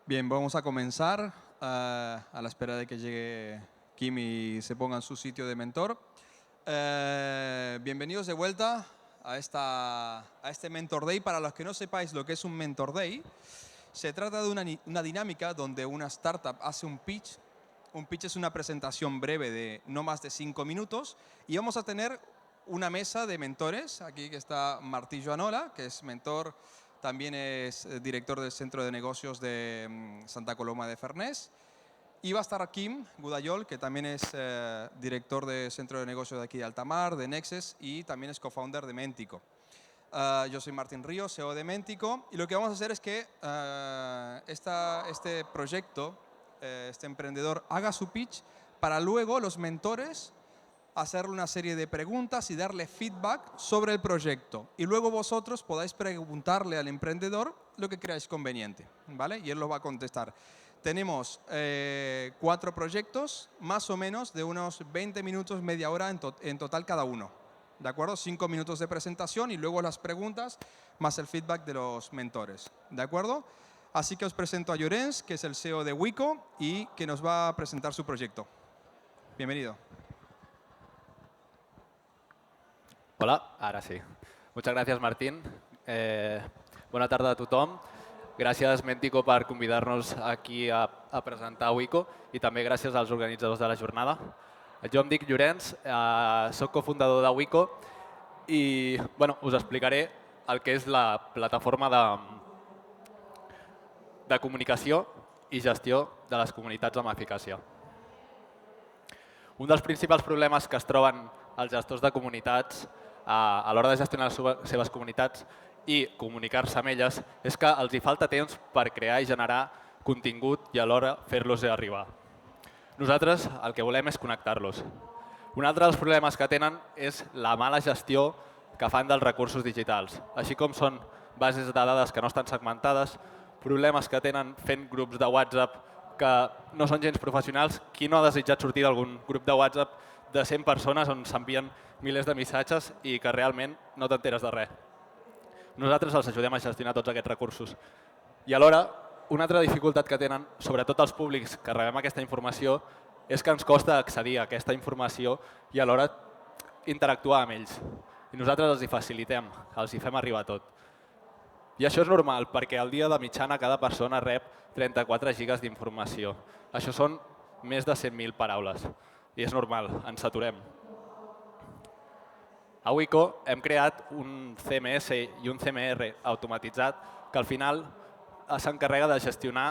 Bien, vamos a comenzar a la espera de que llegue Kim y se ponga en su sitio de mentor. Bienvenidos de vuelta a este Mentor Day. Para los que no sepáis lo que es un Mentor Day, se trata de una dinámica donde una startup hace un pitch. Un pitch es una presentación breve de no más de 5 minutos y vamos a tener una mesa de mentores. Aquí que está Martí Joanola, que es mentor. También es director del Centro de Negocios de Santa Coloma de Farners. Y va a estar Kim Gudayol, que también es director del Centro de Negocios de aquí de Altamar, de Nexes, y también es co-founder de Mentico. Yo soy Martín Ríos, CEO de Mentico, y lo que vamos a hacer es que este proyecto, este emprendedor, haga su pitch para luego los mentores hacerle una serie de preguntas y darle feedback sobre el proyecto. Y luego vosotros podáis preguntarle al emprendedor lo que creáis conveniente, ¿vale? Y él lo va a contestar. Tenemos 4 proyectos, más o menos de unos 20 minutos, media hora en total cada uno. ¿De acuerdo? 5 minutos de presentación y luego las preguntas más el feedback de los mentores. ¿De acuerdo? Así que os presento a Llorens, que es el CEO de Wico y que nos va a presentar su proyecto. Bienvenido. Hola, ara sí. Muchas gracias, Martín. Bona tarda a tothom. Gràcies, Mentico, per convidar-nos aquí a presentar Wico i també gràcies als organitzadors de la jornada. Jo em dic Llorenç, soc cofundador de Wico i us explicaré el que és la plataforma de comunicació i gestió de les comunitats amb eficàcia. Un dels principals problemes que es troben els gestors de comunitats a l'hora de gestionar les seves comunitats i comunicar-se amb elles és que els hi falta temps per crear i generar contingut i alhora fer-los arribar. Nosaltres el que volem és connectar-los. Un altre dels problemes que tenen és la mala gestió que fan dels recursos digitals, així com són bases de dades que no estan segmentades, problemes que tenen fent grups de WhatsApp que no són gens professionals. Qui no ha desitjat sortir d'algun grup de WhatsApp de 100 persones on s'envien milers de missatges i que realment no t'enteres de res? Nosaltres els ajudem a gestionar tots aquests recursos. I alhora, una altra dificultat que tenen, sobretot els públics que rebem aquesta informació, és que ens costa accedir a aquesta informació i alhora interactuar amb ells. I nosaltres els hi facilitem, els hi fem arribar tot. I això és normal, perquè al dia de mitjana cada persona rep 34 gigas d'informació. Això són més de 100.000 paraules. I és normal, ens saturem. A Wico hem creat un CMS i un CMR automatitzat que al final s'encarrega de gestionar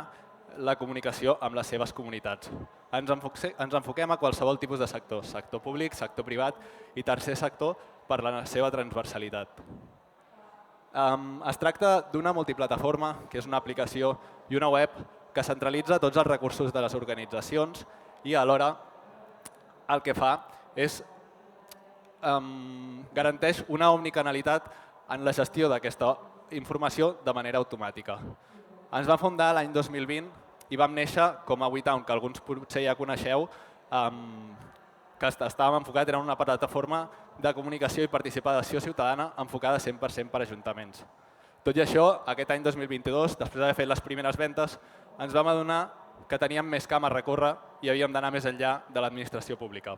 la comunicació amb les seves comunitats. Ens enfoquem a qualsevol tipus de sector, sector públic, sector privat i tercer sector per la seva transversalitat. Es tracta d'una multiplataforma, que és una aplicació i una web que centralitza tots els recursos de les organitzacions i alhora el que fa és garanteix una omnicanalitat en la gestió d'aquesta informació de manera automàtica. Ens va fundar l'any 2020 i vam néixer com a WeTown, que alguns potser ja coneixeu, que estàvem enfocats en una plataforma de comunicació i participació ciutadana enfocada 100% per ajuntaments. Tot i això, aquest any 2022, després d'haver fet les primeres ventes, ens vam adonar que teníem més camp a recórrer i havíem d'anar més enllà de l'administració pública.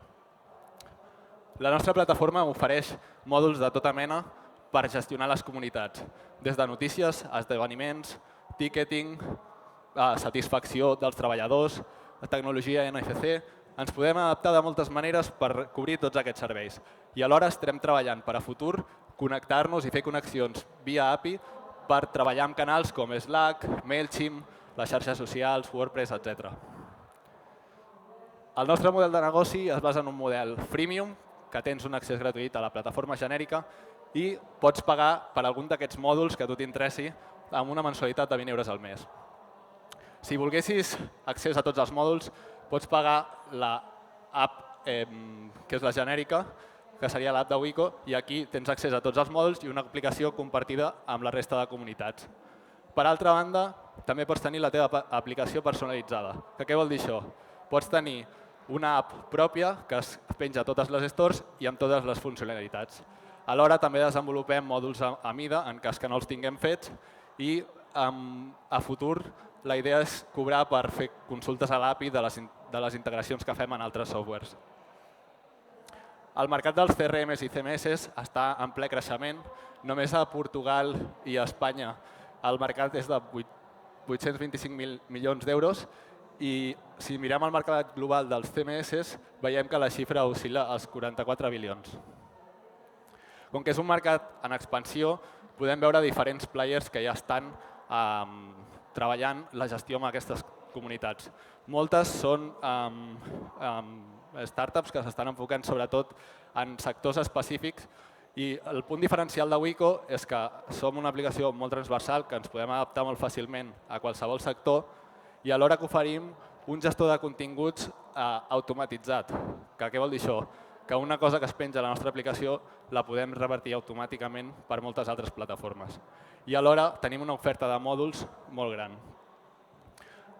La nostra plataforma ofereix mòduls de tota mena per gestionar les comunitats, des de notícies, esdeveniments, ticketing, satisfacció dels treballadors, tecnologia NFC. Ens podem adaptar de moltes maneres per cobrir tots aquests serveis. I alhora estarem treballant per a futur, connectar-nos i fer connexions via API per treballar amb canals com Slack, MailChimp, les xarxes socials, WordPress, etc. El nostre model de negoci es basa en un model freemium, que tens un accés gratuït a la plataforma genèrica i pots pagar per algun d'aquests mòduls que a tu t'interessi amb una mensualitat de 20 euros al mes. Si volguessis accés a tots els mòduls, pots pagar l'app, que és la genèrica, que seria l'app de Wico, i aquí tens accés a tots els mòduls i una aplicació compartida amb la resta de comunitats. Per altra banda, també pots tenir la teva aplicació personalitzada. Què vol dir això? Pots tenir una app pròpia que es penja a totes les stores i amb totes les funcionalitats. Alhora també desenvolupem mòduls a mida en cas que no els tinguem fets i a futur la idea és cobrar per fer consultes a l'API de les integracions que fem en altres softwares. El mercat dels CRMs i CMS està en ple creixement. Només a Portugal i a Espanya el mercat és de 825 milions d'euros i si mirem el mercat global dels CMS veiem que la xifra oscil·la als 44 bilions. Com que és un mercat en expansió, podem veure diferents players que ja estan treballant la gestió amb aquestes comunitats. Moltes són startups que s'estan enfocant sobretot en sectors específics i el punt diferencial de Wico és que som una aplicació molt transversal que ens podem adaptar molt fàcilment a qualsevol sector i alhora que oferim un gestor de continguts automatitzat. Què vol dir això? Que una cosa que es penja a la nostra aplicació la podem revertir automàticament per moltes altres plataformes. I alhora tenim una oferta de mòduls molt gran.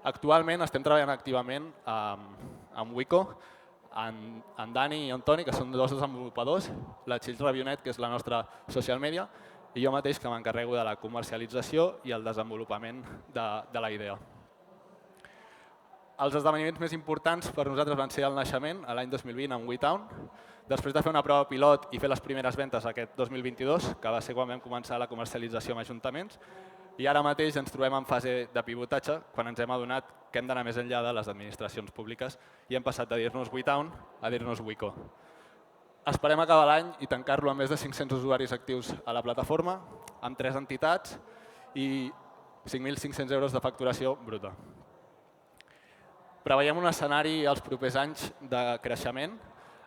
Actualment estem treballant activament amb Wico, en Dani i en Toni, que són dos desenvolupadors, la Chill Revionet, que és la nostra social media, i jo mateix que m'encarrego de la comercialització i el desenvolupament de la idea. Els esdeveniments més importants per nosaltres van ser el naixement, l'any 2020, en WeTown. Després de fer una prova pilot i fer les primeres ventes aquest 2022, que va ser quan vam començar la comercialització amb ajuntaments, i ara mateix ens trobem en fase de pivotatge, quan ens hem adonat que hem d'anar més enllà de les administracions públiques i hem passat de dir-nos WeTown a dir-nos Wico. Esperem acabar l'any i tancar-lo amb més de 500 usuaris actius a la plataforma, amb 3 entitats i 5.500 euros de facturació bruta. Preveiem un escenari als propers anys de creixement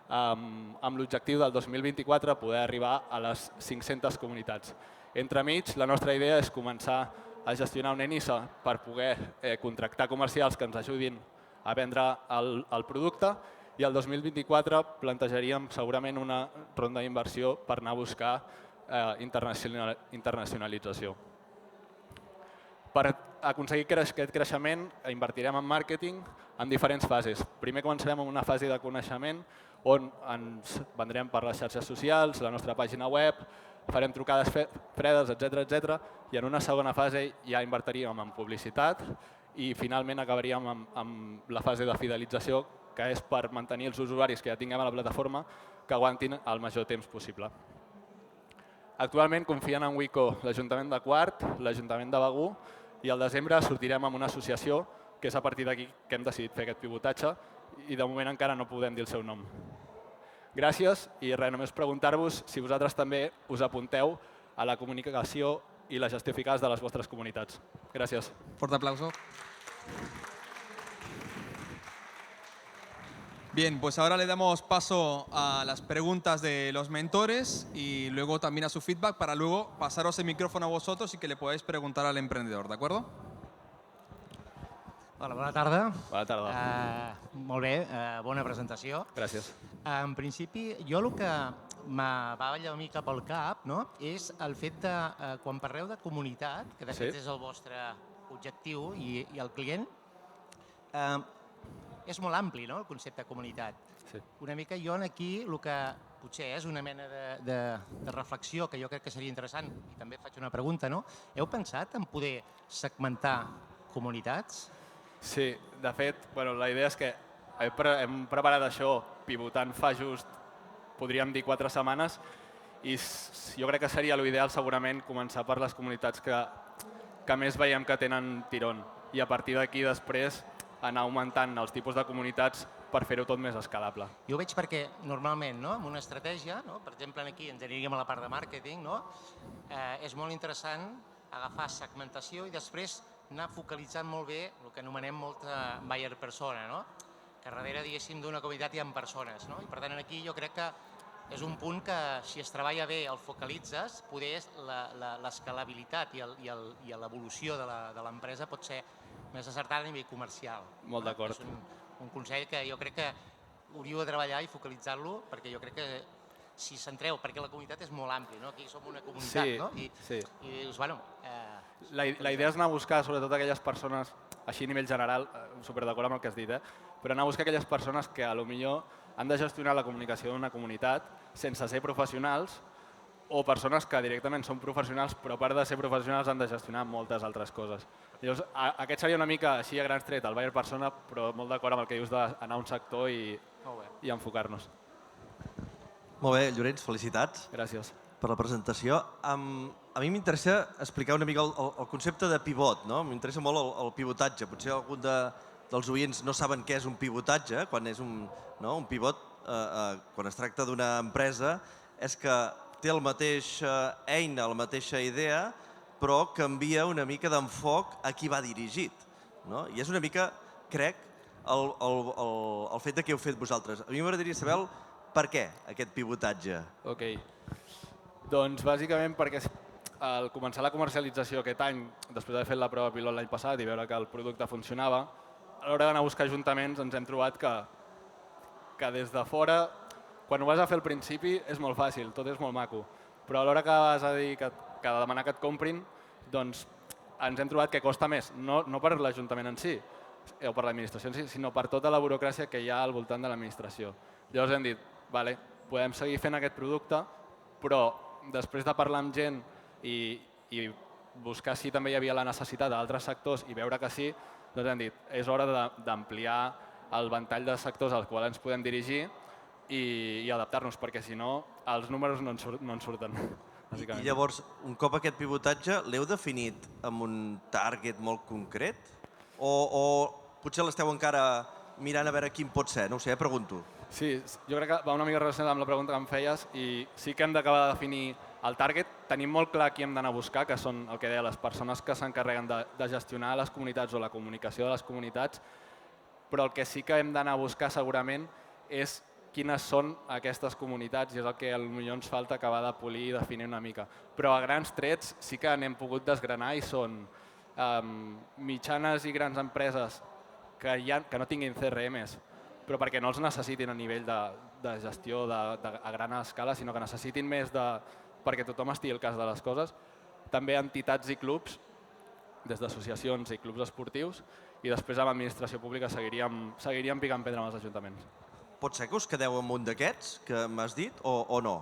amb l'objectiu del 2024 poder arribar a les 500 comunitats. Entremig, la nostra idea és començar a gestionar un ENISA per poder contractar comercials que ens ajudin a vendre el producte i el 2024 plantejaríem segurament una ronda d'inversió per anar a buscar internacionalització. Per aconseguir aquest creixement invertirem en màrqueting en diferents fases. Primer començarem amb una fase de coneixement on ens vendrem per les xarxes socials, la nostra pàgina web, farem trucades fredes, etc. I en una segona fase ja invertiríem en publicitat i finalment acabaríem amb la fase de fidelització, que és per mantenir els usuaris que ja tinguem a la plataforma que aguantin el major temps possible. Actualment confien en Wico l'Ajuntament de Quart, l'Ajuntament de Begur i al desembre sortirem amb una associació que és a partir d'aquí que hem decidit fer aquest pivotatge i de moment encara no podem dir el seu nom. Gràcies i res, només preguntar-vos si vosaltres també us apunteu a la comunicació i la gestió eficaç de les vostres comunitats. Gràcies. Fuerte aplauso. Bien, pues ahora le damos paso a las preguntas de los mentores y luego también a su feedback para luego pasaros el micrófono a vosotros y que le podáis preguntar al emprendedor, ¿de acuerdo? Hola, bona tarda. Bona tarda. Molt bé, bona presentació. Gràcies. En principi, jo el que va ballar una mica pel cap és el fet de, quan parleu de comunitat, que de fet és el vostre objectiu i el client, és molt ampli el concepte de comunitat. Una mica jo aquí el que potser és una mena de reflexió que jo crec que seria interessant, i també faig una pregunta, heu pensat en poder segmentar comunitats? Sí, de fet, la idea és que hem preparat això pivotant fa just, podríem dir, 4 setmanes i jo crec que seria l'ideal segurament començar per les comunitats que més veiem que tenen tirón i a partir d'aquí després anar augmentant els tipus de comunitats per fer-ho tot més escalable. Jo ho veig perquè normalment amb una estratègia, per exemple aquí ens aniríem a la part de màrqueting, és molt interessant agafar segmentació i després anar focalitzant molt bé el que anomenem molta buyer persona, que darrere, diguéssim, d'una comunitat hi ha persones. I per tant, aquí jo crec que és un punt que si es treballa bé, el focalitzes, poder l'escalabilitat i l'evolució de l'empresa pot ser més acertada a nivell comercial. Molt d'acord. És un consell que jo crec que hauríeu de treballar i focalitzar-lo perquè jo crec que si centreu, perquè la comunitat és molt àmplia, aquí som una comunitat, i dius, bueno... La idea és anar a buscar, sobretot aquelles persones, així a nivell general, superd'acord amb el que has dit, però anar a buscar aquelles persones que potser han de gestionar la comunicació d'una comunitat sense ser professionals o persones que directament són professionals, però a part de ser professionals han de gestionar moltes altres coses. Llavors, aquest seria una mica així a grans trets, el buyer persona, però molt d'acord amb el que dius d'anar a un sector i enfocar-nos. Molt bé, Llorenç, felicitats Gràcies. per la presentació. A mi m'interessa explicar una mica el concepte de pivot, no? M'interessa molt el pivotatge. Potser algun dels oients no saben què és un pivotatge, quan és un pivot, quan es tracta d'una empresa, és que té la mateixa eina, la mateixa idea, però canvia una mica d'enfoc a qui va dirigit. I és una mica, crec, el fet de què heu fet vosaltres. A mi m'agradaria saber per què aquest pivotatge. Ok. Doncs bàsicament perquè al començar la comercialització aquest any, després d'haver fet la prova pilot l'any passat i veure que el producte funcionava, a l'hora d'anar a buscar ajuntaments ens hem trobat que des de fora, quan ho vas a fer al principi és molt fàcil, tot és molt maco, però a l'hora que vas a dir que de demanar que et comprin, doncs ens hem trobat que costa més, no per l'Ajuntament en si, o per l'administració en si, sinó per tota la burocràcia que hi ha al voltant de l'administració. Llavors hem dit, vale, podem seguir fent aquest producte, però després de parlar amb gent i buscar si també hi havia la necessitat d'altres sectors i veure que sí, doncs hem dit, és hora d'ampliar el ventall de sectors als quals ens podem dirigir i adaptar-nos, perquè si no els números no en surten. I llavors, un cop aquest pivotatge, l'heu definit amb un target molt concret? O potser l'esteu encara mirant a veure quin pot ser? No ho sé, pregunto. Sí, jo crec que va una mica relacionada amb la pregunta que em feies i sí que hem d'acabar de definir el target. Tenim molt clar qui hem d'anar a buscar, que són el que deia les persones que s'encarreguen de gestionar les comunitats o la comunicació de les comunitats, però el que sí que hem d'anar a buscar segurament és quines són aquestes comunitats i és el que potser ens falta acabar de polir i definir una mica. Però a grans trets sí que n'hem pogut desgranar i són mitjanes i grans empreses que no tinguin CRMs, però perquè no els necessitin a nivell de gestió a gran escala, sinó que necessitin més perquè tothom estigui al cas de les coses. També entitats i clubs, des d'associacions i clubs esportius, i després amb l'administració pública seguiríem picant pedra amb els ajuntaments. Pot ser que us quedeu amb un d'aquests que m'has dit o no?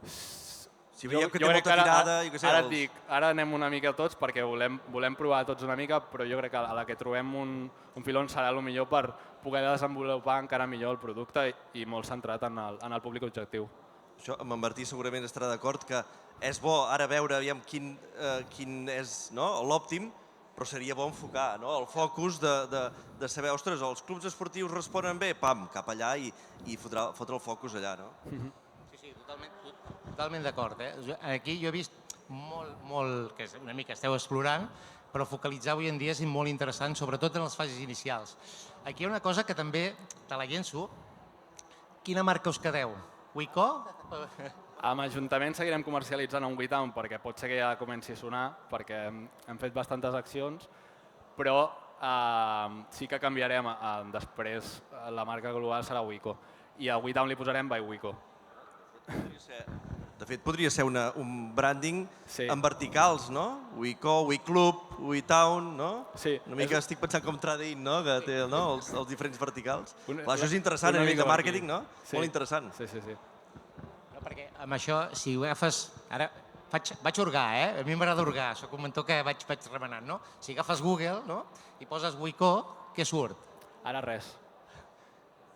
Si veieu que té Jo crec molta tirada... Ara et dic, ara anem una mica tots perquè volem provar tots una mica, però jo crec que a la que trobem un filó serà el millor per poder desenvolupar encara millor el producte i molt centrat en el públic objectiu. Això, amb en Martí segurament estarà d'acord que és bo ara veure quin és l'òptim, però seria bo enfocar el focus de saber, ostres, els clubs esportius responen bé, pam, cap allà i fotre el focus allà. Sí, totalment d'acord. Aquí jo he vist molt, que una mica esteu explorant, però focalitzar avui en dia és molt interessant, sobretot en les fases inicials. Aquí hi ha una cosa que també te la llenço. Quina marca us quedeu? Wico? Amb Ajuntament seguirem comercialitzant un WeTown perquè pot ser que ja comenci a sonar, perquè hem fet bastantes accions, però sí que canviarem després, la marca global serà Wico, i a WeTown li posarem By Wico. De fet, podria ser un branding en verticals, no? WeCo, WeClub, WeTown, no? Una mica estic pensant com Tradein, no? Que té els diferents verticals. Això és interessant a nivell de màrqueting, no? Molt interessant. Sí. Perquè amb això, si ho agafes... Ara vaig hurgar, A mi m'agrada hurgar, soc un mentor que vaig remenant, no? Si agafes Google i poses WeCo, què surt? Ara res.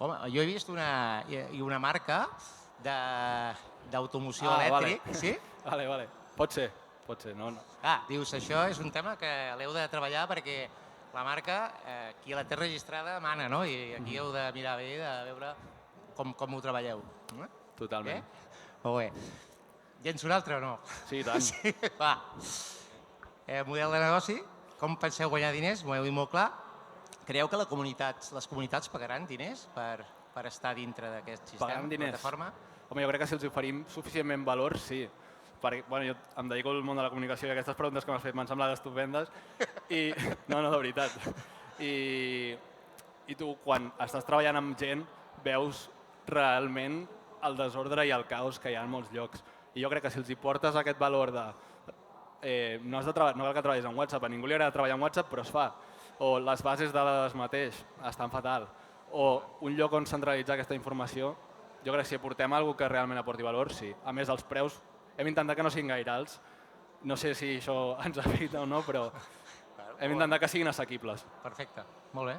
Home, jo he vist una marca d'automoció elèctric. Sí? Vale. Pot ser. No. Dius, això és un tema que l'heu de treballar perquè la marca, qui la té registrada, mana, no? I aquí heu de mirar bé, de veure com ho treballeu. Totalment. Molt bé. Llenço un altre o no? Sí, tant. Sí, va. Model de negoci, com penseu guanyar diners? M'ho heu dit molt clar. Creieu que les comunitats pagaran diners per estar dintre d'aquest sistema, plataforma? Home, jo crec que si els oferim suficientment valor, sí. Perquè, jo em dedico al món de la comunicació i aquestes preguntes que m'has fet m'han semblat estupendes. No, de veritat. I tu, quan estàs treballant amb gent, veus realment el desordre i el caos que hi ha en molts llocs. I jo crec que si els hi portes aquest valor de... No cal que treballis en WhatsApp, a ningú li agrada treballar en WhatsApp, però es fa. O les bases de dades mateix estan fatal. O un lloc on centralitzar aquesta informació, jo crec que si aportem alguna cosa que realment aporti valor, sí. A més, els preus hem intentat que no siguin gaire alts. No sé si això ens afecta o no, però hem intentat que siguin assequibles. Perfecte, molt bé.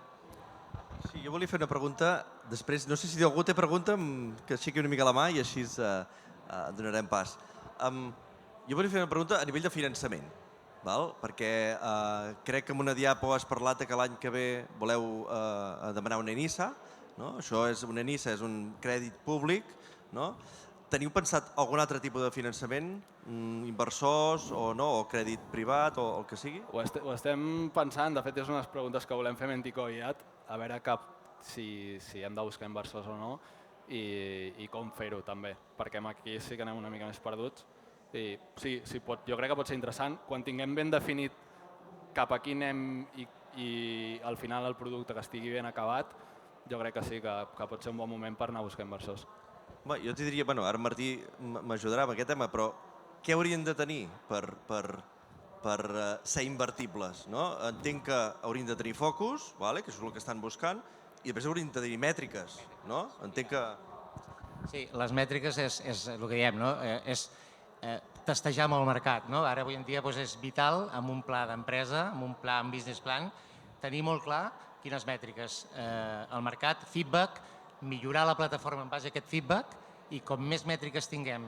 Sí, jo volia fer una pregunta, després, no sé si algú té pregunta, que aixequi una mica la mà i així donarem pas. Jo volia fer una pregunta a nivell de finançament, perquè crec que en una diapo has parlat que l'any que ve voleu demanar una ENISA, això és una ENISA, és un crèdit públic, teniu pensat algun altre tipus de finançament, inversors o no, o crèdit privat o el que sigui? Ho estem pensant, de fet és unes preguntes que volem fer Mentico i IAT, a veure si hem de buscar inversors o no i com fer-ho també, perquè aquí sí que anem una mica més perduts. I sí, jo crec que pot ser interessant. Quan tinguem ben definit cap a qui anem i al final el producte que estigui ben acabat, jo crec que sí que pot ser un bon moment per anar a buscar inversors. Jo t'hi diria, ara Martí m'ajudarà amb aquest tema, però què haurien de tenir per ser invertibles? Entenc que haurien de tenir focus, que és el que estan buscant, i després haurien de tenir mètriques. Entenc que... Sí, les mètriques és el que diem, és testejar amb el mercat. Ara avui en dia és vital, amb un pla d'empresa, amb un pla, un business plan, tenir molt clar quines mètriques. El mercat, feedback, millorar la plataforma en base a aquest feedback i com més mètriques tinguem,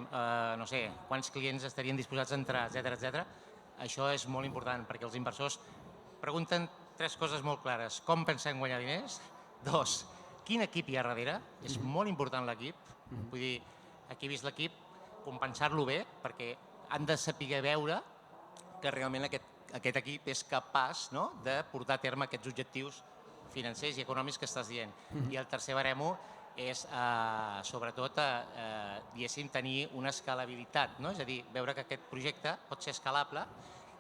no sé, quants clients estarien disposats a entrar, etcètera, això és molt important perquè els inversors pregunten 3 coses molt clares. Com pensem guanyar diners? 2, quin equip hi ha darrere? És molt important l'equip. Vull dir, aquí he vist l'equip, compensar-lo bé, perquè han de saber veure que realment aquest equip és capaç de portar a terme aquests objectius financers i econòmics que estàs dient. I el tercer baremo és, sobretot, tenir una escalabilitat, és a dir, veure que aquest projecte pot ser escalable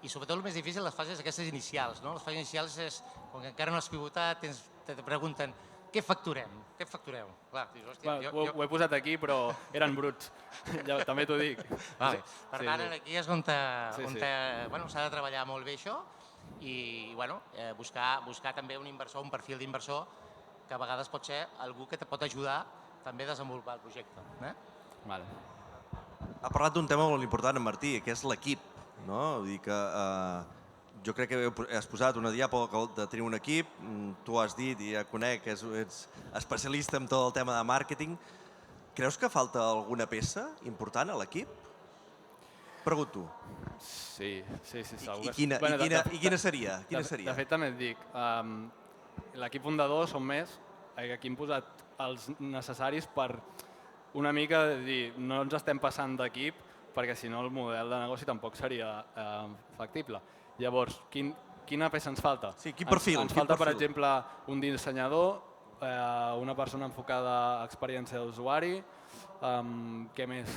i, sobretot, el més difícil, les fases aquestes inicials. Les fases inicials és, quan encara no has pivotat, te pregunten què facturem? Què factureu? Ho he posat aquí, però eren bruts, també t'ho dic. Per tant, aquí és on s'ha de treballar molt bé això i buscar també un inversor, un perfil d'inversor que a vegades pot ser algú que te pot ajudar també a desenvolupar el projecte. Ha parlat d'un tema molt important, en Martí, que és l'equip. Vull dir que jo crec que has posat una diapo de tenir un equip, tu has dit i ja conec que ets especialista en tot el tema de màrqueting. Creus que falta alguna peça important a l'equip? Pregunto. Sí, segur. I quina seria? De fet, també et dic, l'equip fundador som més, aquí hem posat els necessaris per una mica dir, no ens estem passant d'equip perquè si no el model de negoci tampoc seria factible. Llavors, quina peça ens falta? Sí, quin perfil? Ens falta, per exemple, un dissenyador, una persona enfocada a experiència d'usuari, què més?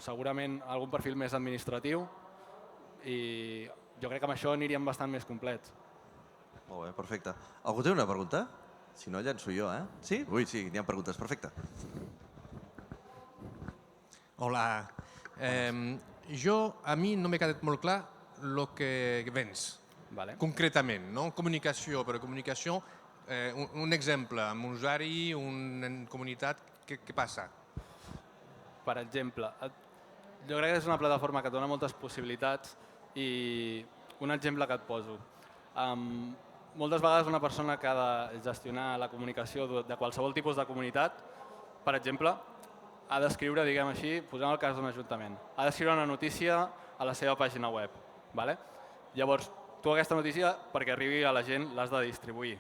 Segurament algun perfil més administratiu i jo crec que amb això aniríem bastant més complets. Molt bé, perfecte. Algú té una pregunta? Si no, llenço jo, Sí? Ui, sí, n'hi ha preguntes, perfecte. Hola. A mi no m'ha quedat molt clar el que vens, concretament. Comunicació, però comunicació, un exemple, amb un usuari, una comunitat, què passa? Per exemple, jo crec que és una plataforma que dona moltes possibilitats i un exemple que et poso. Moltes vegades una persona que ha de gestionar la comunicació de qualsevol tipus de comunitat, per exemple, ha d'escriure, diguem així, posem el cas d'un ajuntament, ha d'escriure una notícia a la seva pàgina web. Llavors, tu aquesta notícia, perquè arribi a la gent, l'has de distribuir.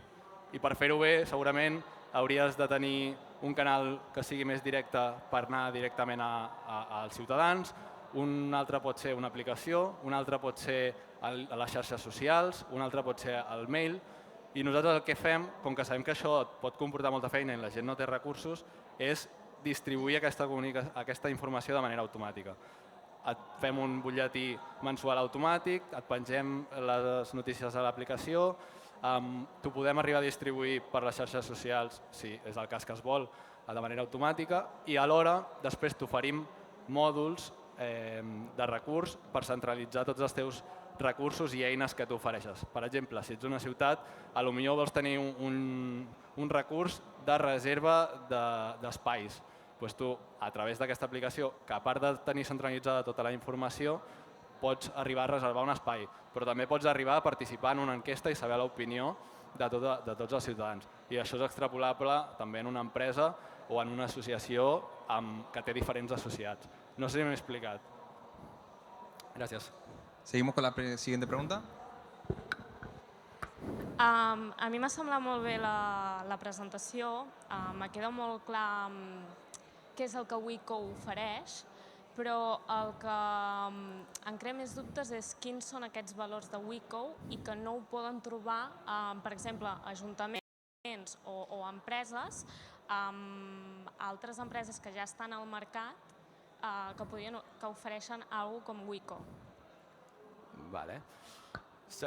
I per fer-ho bé, segurament, hauries de tenir un canal que sigui més directe per anar directament als ciutadans, un altre pot ser una aplicació, un altre pot ser a les xarxes socials, un altre pot ser el mail, i nosaltres el que fem, com que sabem que això et pot comportar molta feina i la gent no té recursos, és distribuir aquesta informació de manera automàtica. Et fem un butlletí mensual automàtic, et pengem les notícies a l'aplicació, t'ho podem arribar a distribuir per les xarxes socials, si és el cas que es vol, de manera automàtica, i alhora després t'oferim mòduls de recurs per centralitzar tots els teus recursos i eines que tu ofereixes. Per exemple, si ets una ciutat, potser vols tenir un recurs de reserva d'espais. doncs tu, a través d'aquesta aplicació, que a part de tenir centralitzada tota la informació, pots arribar a reservar un espai, però també pots arribar a participar en una enquesta i saber l'opinió de tots els ciutadans. I això és extrapolable també en una empresa o en una associació que té diferents associats. No sé si m'he explicat. Gràcies. Seguimos con la siguiente pregunta. A mi m'ha semblat molt bé la presentació, me queda molt clar què és el que Wico ofereix, però el que em crea més dubtes és quins són aquests valors de Wico i que no ho poden trobar, per exemple, ajuntaments o empreses, altres empreses que ja estan al mercat que ofereixen alguna cosa com Wico. Vale.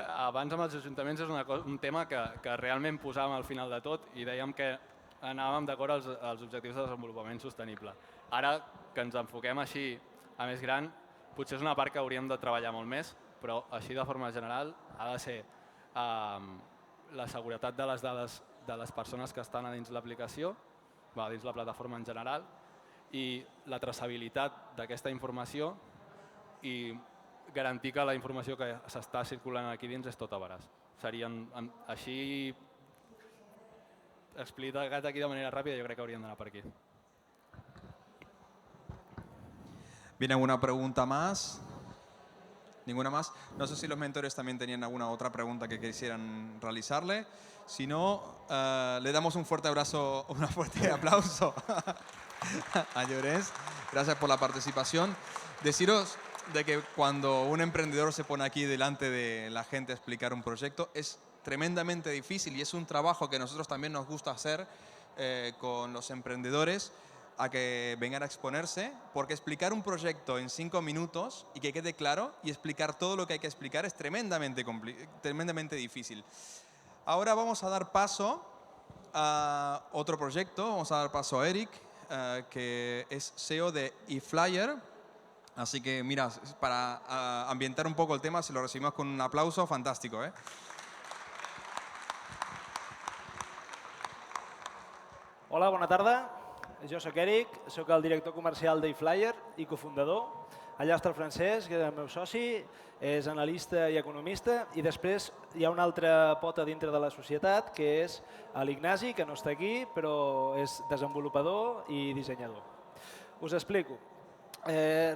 Abans amb els ajuntaments és un tema que realment posàvem al final de tot i dèiem que anàvem d'acord als objectius de desenvolupament sostenible. Ara que ens enfoquem així a més gran, potser és una part que hauríem de treballar molt més, però així de forma general ha de ser la seguretat de les dades de les persones que estan a dins l'aplicació, dins la plataforma en general, i la traçabilitat d'aquesta informació i garantir que la informació que s'està circulant aquí dins és tota veraç. Serien així explicat aquí de manera ràpida, jo crec que hauríem d'anar per aquí. ¿Viene alguna pregunta más? ¿Ninguna más? No sé si los mentores también tenían alguna otra pregunta que quisieran realizarle. Si no, le damos un fuerte abrazo, un fuerte aplauso a Llorens. Gracias por la participación. Deciros de que cuando un emprendedor se pone aquí delante de la gente a explicar un proyecto es tremendamente difícil y es un trabajo que nosotros también nos gusta hacer con los emprendedores a que vengan a exponerse, porque explicar un proyecto en 5 minutos y que quede claro y explicar todo lo que hay que explicar es tremendamente difícil. Ahora vamos a dar paso a otro proyecto, vamos a dar paso a Eric, que es CEO de eFlyer. Así que, mira, para ambientar un poco el tema, si lo recibimos con un aplauso, fantástico, ¿eh? Hola, bona tarda. Jo soc Eric, soc el director comercial d'eFlyer i cofundador. Allà està el Francesc, que és el meu soci, és analista i economista, i després hi ha una altra pota dintre de la societat, que és l'Ignasi, que no està aquí, però és desenvolupador i dissenyador. Us explico.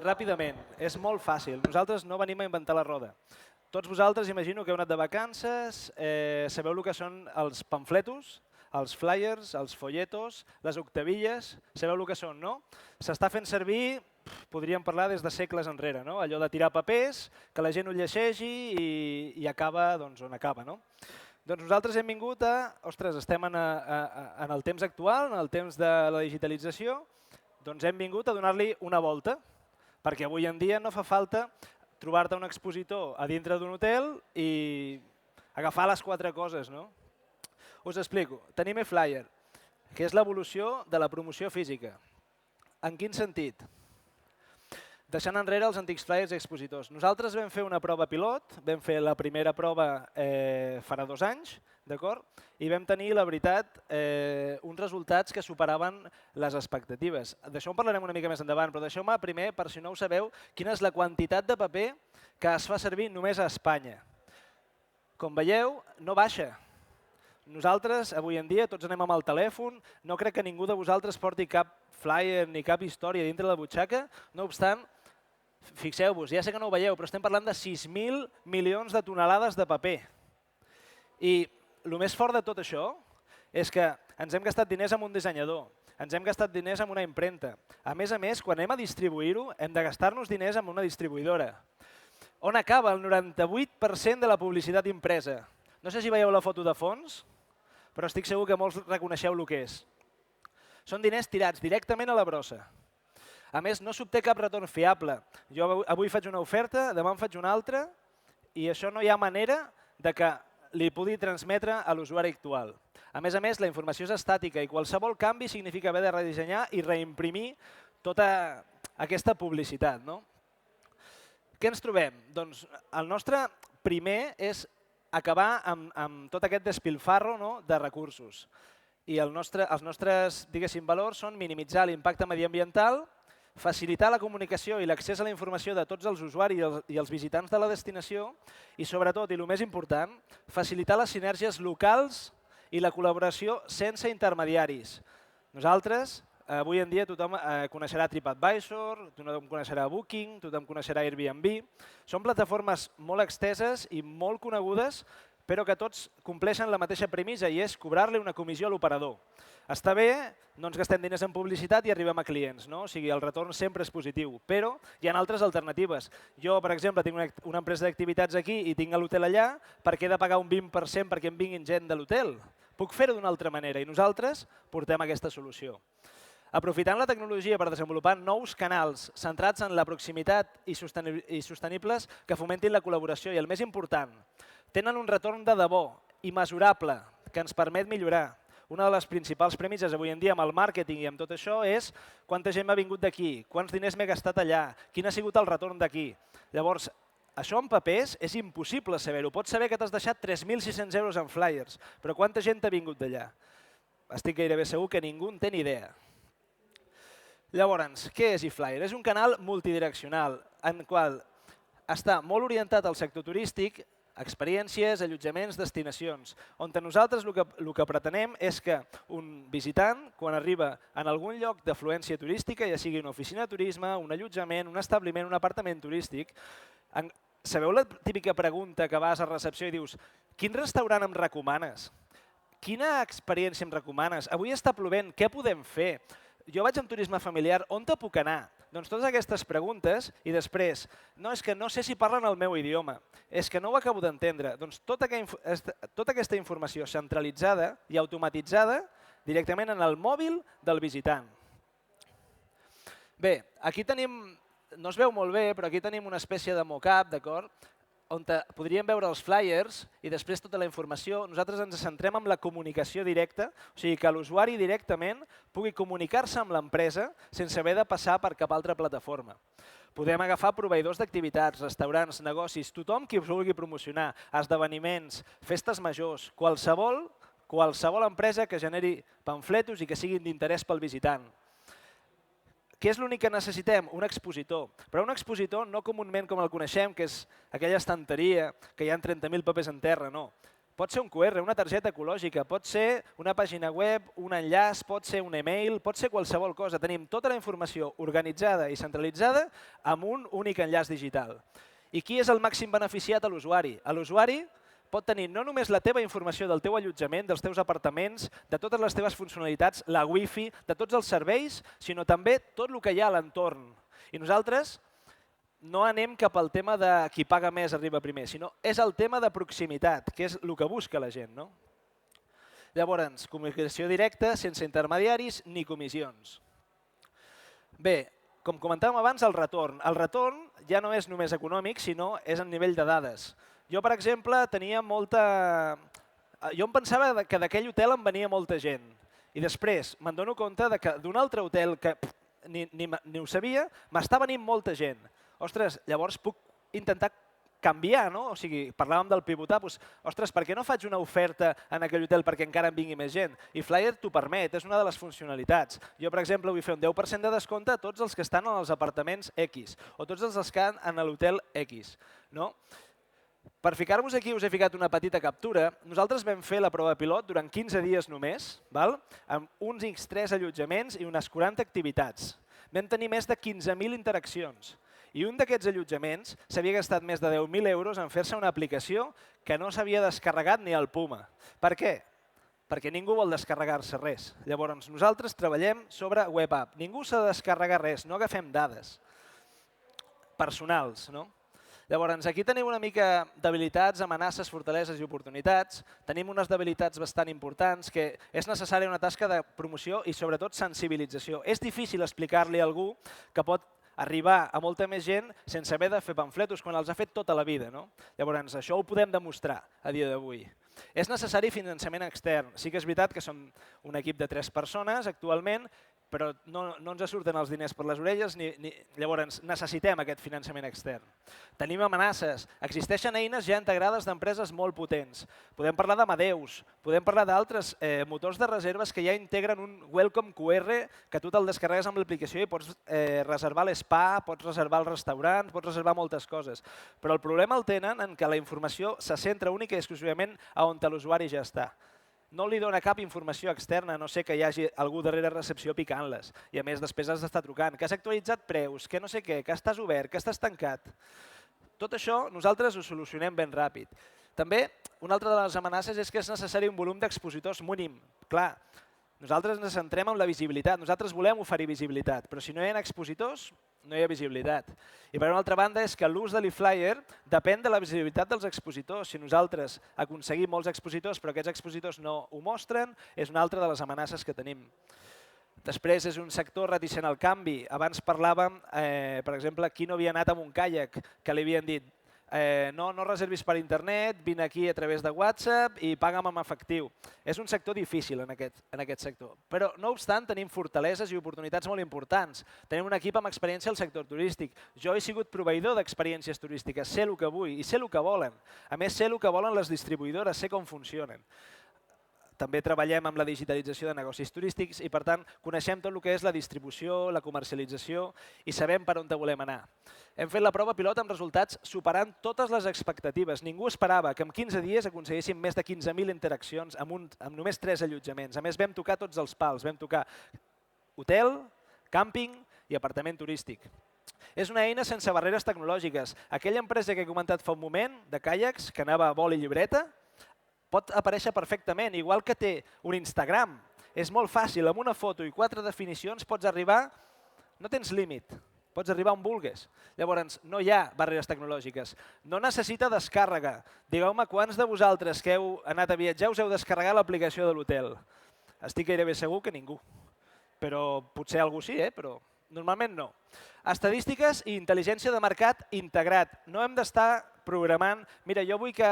Ràpidament, és molt fàcil. Nosaltres no venim a inventar la roda. Tots vosaltres imagino que heu anat de vacances, sabeu el que són els pamfletos, els flyers, els folletos, les octavilles, sabeu el que són, no? S'està fent servir, podríem parlar des de segles enrere, no? Allò de tirar papers, que la gent ho llegeixi i acaba on acaba, no? Doncs nosaltres hem vingut ostres, estem en el temps actual, en el temps de la digitalització, doncs hem vingut a donar-li una volta, perquè avui en dia no fa falta trobar-te un expositor a dintre d'un hotel i agafar les 4 coses, no? Us explico. Tenim eFlyer, que és l'evolució de la promoció física. En quin sentit? Deixant enrere els antics flyers i expositors. Nosaltres vam fer una prova pilot, vam fer la primera prova farà 2 anys, d'acord? I vam tenir, la veritat, uns resultats que superaven les expectatives. D'això en parlarem una mica més endavant, però deixeu-me primer, per si no ho sabeu, quina és la quantitat de paper que es fa servir només a Espanya. Com veieu, no baixa. Nosaltres, avui en dia, tots anem amb el telèfon, no crec que ningú de vosaltres porti cap flyer ni cap història dintre la butxaca, no obstant, fixeu-vos, ja sé que no ho veieu, però estem parlant de 6.000 milions de tonelades de paper. I el més fort de tot això és que ens hem gastat diners amb un dissenyador, ens hem gastat diners amb una impremta. A més, quan anem a distribuir-ho, hem de gastar-nos diners amb una distribuïdora. On acaba el 98% de la publicitat impresa? No sé si veieu la foto de fons, però estic segur que molts reconeixeu el que és. Són diners tirats directament a la brossa. A més, no s'obté cap retorn fiable. Jo avui faig una oferta, demà en faig una altra, i això no hi ha manera de que li pugui transmetre a l'usuari actual. A més, la informació és estàtica i qualsevol canvi significa haver de redissenyar i reimprimir tota aquesta publicitat. Què ens trobem? Doncs el nostre primer és acabar amb tot aquest despilfarro de recursos. i els nostres diguéssim, valors són minimitzar l'impacte mediambiental, facilitar la comunicació i l'accés a la informació de tots els usuaris i els visitants de la destinació i, sobretot, i el més important, facilitar les sinergies locals i la col·laboració sense intermediaris. Nosaltres, avui en dia, tothom coneixerà TripAdvisor, tothom coneixerà Booking, tothom coneixerà Airbnb. Són plataformes molt exteses i molt conegudes, però que tots compleixen la mateixa premissa i és cobrar-li una comissió a l'operador. Està bé, no ens gastem diners en publicitat i arribem a clients, no? O sigui, el retorn sempre és positiu, però hi ha altres alternatives. Jo, per exemple, tinc una empresa d'activitats aquí i tinc l'hotel allà, per què he de pagar un 20% perquè em vinguin gent de l'hotel? Puc fer-ho d'una altra manera i nosaltres portem aquesta solució. Aprofitant la tecnologia per desenvolupar nous canals centrats en la proximitat i sostenibles que fomentin la col·laboració i, el més important, tenen un retorn de debò i mesurable que ens permet millorar. Una de les principals premisses avui en dia amb el màrqueting i amb tot això és quanta gent m'ha vingut d'aquí, quants diners m'he gastat allà, quin ha sigut el retorn d'aquí. Llavors, això en papers és impossible saber-ho. Pots saber que t'has deixat 3.600 euros en flyers, però quanta gent t'ha vingut d'allà? Estic gairebé segur que ningú en té ni idea. Llavors, què és eFlyer? És un canal multidireccional en el qual està molt orientat al sector turístic, experiències, allotjaments, destinacions, on nosaltres el que pretenem és que un visitant, quan arriba en algun lloc d'afluència turística, ja sigui una oficina de turisme, un allotjament, un establiment, un apartament turístic, sabeu la típica pregunta que vas a recepció i dius quin restaurant em recomanes? Quina experiència em recomanes? Avui està plovent, què podem fer? Jo vaig amb turisme familiar, on te puc anar? Doncs totes aquestes preguntes i després, no, és que no sé si parlen el meu idioma, és que no ho acabo d'entendre. Doncs tota aquesta informació centralitzada i automatitzada directament en el mòbil del visitant. Bé, aquí tenim, no es veu molt bé, però aquí tenim una espècie de mock-up, d'acord? On podríem veure els flyers i després tota la informació. Nosaltres ens centrem en la comunicació directa, o sigui que l'usuari directament pugui comunicar-se amb l'empresa sense haver de passar per cap altra plataforma. Podem agafar proveïdors d'activitats, restaurants, negocis, tothom qui vulgui promocionar, esdeveniments, festes majors, qualsevol empresa que generi pamfletos i que siguin d'interès pel visitant. Què és l'únic que necessitem? Un expositor. Però un expositor no comúment com el coneixem, que és aquella estanteria que hi ha 30.000 papers en terra, no. Pot ser un QR, una targeta ecològica, pot ser una pàgina web, un enllaç, pot ser un email, pot ser qualsevol cosa. Tenim tota la informació organitzada i centralitzada amb un únic enllaç digital. I qui és el màxim beneficiat? A l'usuari. L'usuari pot tenir no només la teva informació del teu allotjament, dels teus apartaments, de totes les teves funcionalitats, la wifi, de tots els serveis, sinó també tot el que hi ha a l'entorn. I nosaltres no anem cap al tema de qui paga més arriba primer, sinó és el tema de proximitat, que és el que busca la gent. No? Llavors, comunicació directa, sense intermediaris ni comissions. Bé, com comentàvem abans, el retorn. El retorn ja no és només econòmic, sinó és a nivell de dades. Jo, per exemple, tenia molta... Jo em pensava que d'aquell hotel em venia molta gent. I després me'n dono compte que d'un altre hotel que ni ho sabia, m'està venint molta gent. Ostres, llavors puc intentar canviar, no? O sigui, parlàvem del pivotar, doncs, ostres, per què no faig una oferta en aquell hotel perquè encara em vingui més gent? I Flyer t'ho permet, és una de les funcionalitats. Jo, per exemple, vull fer un 10% de descompte a tots els que estan en els apartaments X o tots els que estan en l'hotel X. No? Per ficar-vos aquí us he ficat una petita captura. Nosaltres vam fer la prova pilot durant 15 dies només, amb uns X3 allotjaments i unes 40 activitats. Vam tenir més de 15.000 interaccions. I un d'aquests allotjaments s'havia gastat més de 10.000 euros en fer-se una aplicació que no s'havia descarregat ni al Puma. Per què? Perquè ningú vol descarregar-se res. Llavors, nosaltres treballem sobre web app. Ningú s'ha de descarregar res, no agafem dades personals, no? Llavors, aquí tenim una mica d'habilitats, amenaces, fortaleses i oportunitats. Tenim unes debilitats bastant importants que és necessària una tasca de promoció i sobretot sensibilització. És difícil explicar-li a algú que pot arribar a molta més gent sense haver de fer pamfletos quan els ha fet tota la vida. No? Llavors, això ho podem demostrar a dia d'avui. És necessari finançament extern. Sí que és veritat que som un equip de 3 persones actualment però no ens surten els diners per les orelles, llavors necessitem aquest finançament extern. Tenim amenaces. Existeixen eines ja integrades d'empreses molt potents. Podem parlar d'Amadeus, podem parlar d'altres motors de reserves que ja integren un Welcome QR que tu te'l descarregues amb l'aplicació i pots reservar l'espa, pots reservar el restaurant, pots reservar moltes coses. Però el problema el tenen en que la informació se centra única i exclusivament a on l'usuari ja està. No li dona cap informació externa, a no ser que hi hagi algú darrere recepció picant-les. I a més, després has d'estar trucant, que has actualitzat preus, que no sé què, que estàs obert, que estàs tancat. Tot això nosaltres ho solucionem ben ràpid. També, una altra de les amenaces és que és necessari un volum d'expositors mínim. Clar, nosaltres ens centrem en la visibilitat, nosaltres volem oferir visibilitat, però si no hi ha expositors, no hi ha visibilitat. I per una altra banda és que l'ús de l'eFlyer depèn de la visibilitat dels expositors. Si nosaltres aconseguim molts expositors però aquests expositors no ho mostren, és una altra de les amenaces que tenim. Després és un sector reticent al canvi. Abans parlàvem, per exemple, qui no havia anat amb un caiac, que li havien dit no reservis per internet, vine aquí a través de WhatsApp i paga'm amb efectiu. És un sector difícil en aquest sector. Però, no obstant, tenim fortaleses i oportunitats molt importants. Tenim un equip amb experiència al sector turístic. Jo he sigut proveïdor d'experiències turístiques, sé el que vull i sé el que volen. A més, sé el que volen les distribuïdores, sé com funcionen. També treballem amb la digitalització de negocis turístics i, per tant, coneixem tot el que és la distribució, la comercialització i sabem per on volem anar. Hem fet la prova pilot amb resultats superant totes les expectatives. Ningú esperava que en 15 dies aconseguíssim més de 15.000 interaccions amb només 3 allotjaments. A més, vam tocar tots els pals. Vam tocar hotel, càmping i apartament turístic. És una eina sense barreres tecnològiques. Aquella empresa que he comentat fa un moment, de caiacs, que anava a bol i llibreta, pot aparèixer perfectament, igual que té un Instagram. És molt fàcil, amb una foto i 4 definicions pots arribar, no tens límit, pots arribar on vulguis. Llavors, no hi ha barreres tecnològiques. No necessita descàrrega. Digueu-me quants de vosaltres que heu anat a viatjar us heu descarregat l'aplicació de l'hotel. Estic gairebé segur que ningú. Però potser algú sí, però normalment no. Estadístiques i intel·ligència de mercat integrat. No hem d'estar programant, mira, jo vull que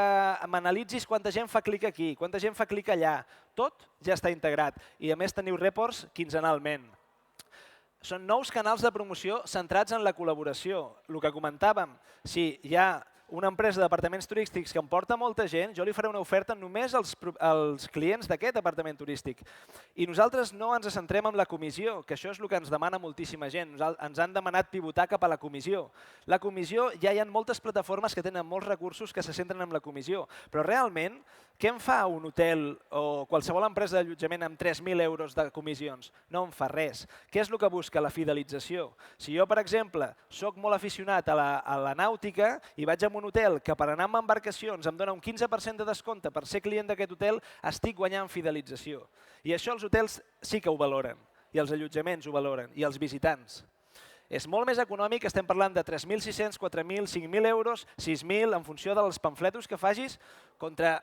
m'analitzis quanta gent fa clic aquí, quanta gent fa clic allà. Tot ja està integrat i a més teniu reports quinzenalment. Són nous canals de promoció centrats en la col·laboració. El que comentàvem, si hi ha una empresa d'apartaments turístics que em porta molta gent, jo li faré una oferta només als clients d'aquest apartament turístic. I nosaltres no ens centrem en la comissió, que això és el que ens demana moltíssima gent. Ens han demanat pivotar cap a la comissió. La comissió, ja hi ha moltes plataformes que tenen molts recursos que se centren en la comissió, però realment, què en fa un hotel o qualsevol empresa d'allotjament amb 3.000 euros de comissions? No en fa res. Què és el que busca? La fidelització. Si jo, per exemple, soc molt aficionat a la nàutica i vaig a un hotel que per anar amb embarcacions em dona un 15% de descompte per ser client d'aquest hotel, estic guanyant fidelització. I això els hotels sí que ho valoren, i els allotjaments ho valoren, i els visitants. És molt més econòmic, estem parlant de 3.600, 4.000, 5.000 euros, 6.000, en funció dels pamfletos que facis, contra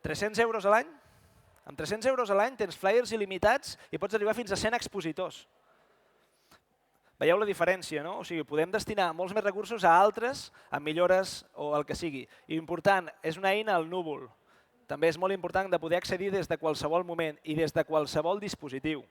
300 euros a l'any. Amb 300 euros a l'any tens flyers il·limitats i pots arribar fins a 100 expositors. Veieu la diferència, no? O sigui, podem destinar molts més recursos a altres, a millores o el que sigui. I important, és una eina al núvol. També és molt important de poder accedir des de qualsevol moment i des de qualsevol dispositiu.